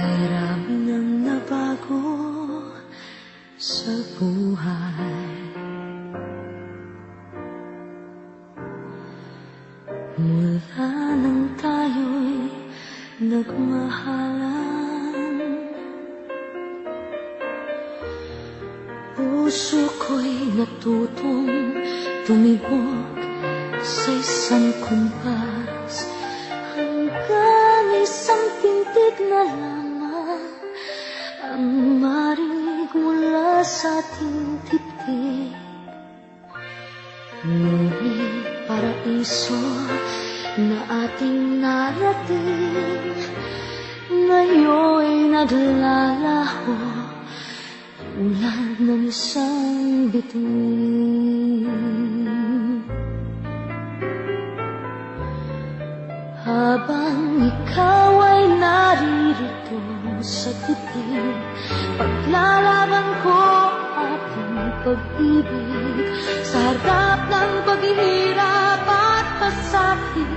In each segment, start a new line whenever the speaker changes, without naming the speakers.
Marami nang nabago sa buhay. Mula nang tayo'y nagmahalan, puso ko'y natutong tumibok sa isang kumpas, hanggang isang tintig na lamang ang marinig mula sa ating titig. Ngunit paraiso na ating narating ngayon'y naglalaho tulad ng isang bituin. Habang ikaw ay naririto sa titig, paglalaban ko aking pag-ibig. Sa harap ng paghihirap at pasakit,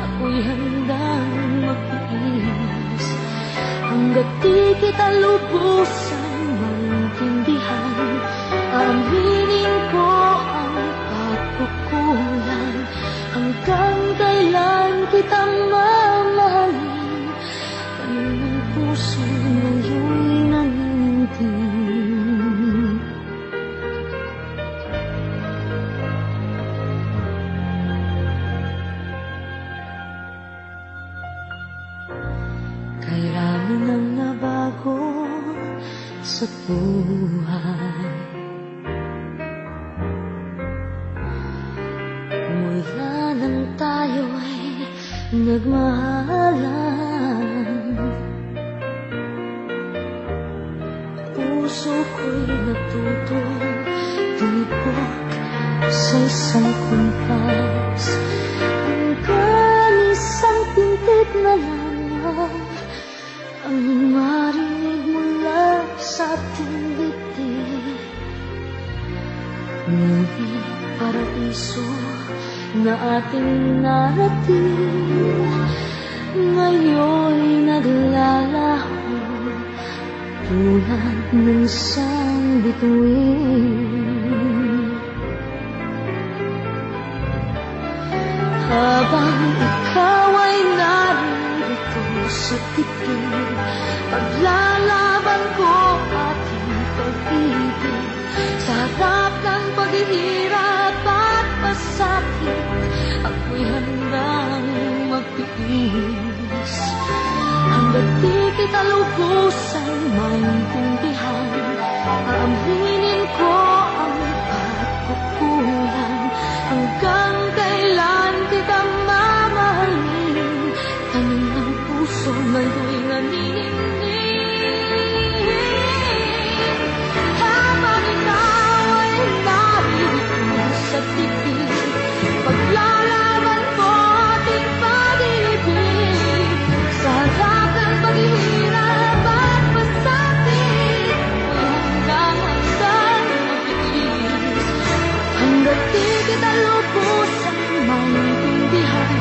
ako'y handang magtiis. Hanggat di kita lubusan maintindihan, aaminin ko ang pagkukulang. Hanggang kailan kita mamahalin, tanong ng puso ngayon'y nangingitim. Kay rami nang nabago sa buhay. Mula nang tayo'y nagmahalan, puso ko'y natutong tumibok sa isang kumpas, hanggang isang tintig na lamang ang marinig mula sa ating bibig. Ngunit paraiso na ating narating ngayon'y naglalaho tulad ng isang bituin. Habang ikaw ay naririto sa titig, paglalaban ko ating pag-ibig. Sa harap ng paghihirap at pasakit, ako'y handang magtiis. Hanggat di kita lubusan maintindihan, aaminin ko ang pagkukulang. Hanggang kailan kita mamahalin, tanong ng puso ngayon'y nanginginig. Habang ikaw ay naririto sa titig, paglalaban ko ating pag-ibig. Sa harap ng paghihirap at pasakit, hanggang magtiis. Hanggat di kita lubusan maintindihan,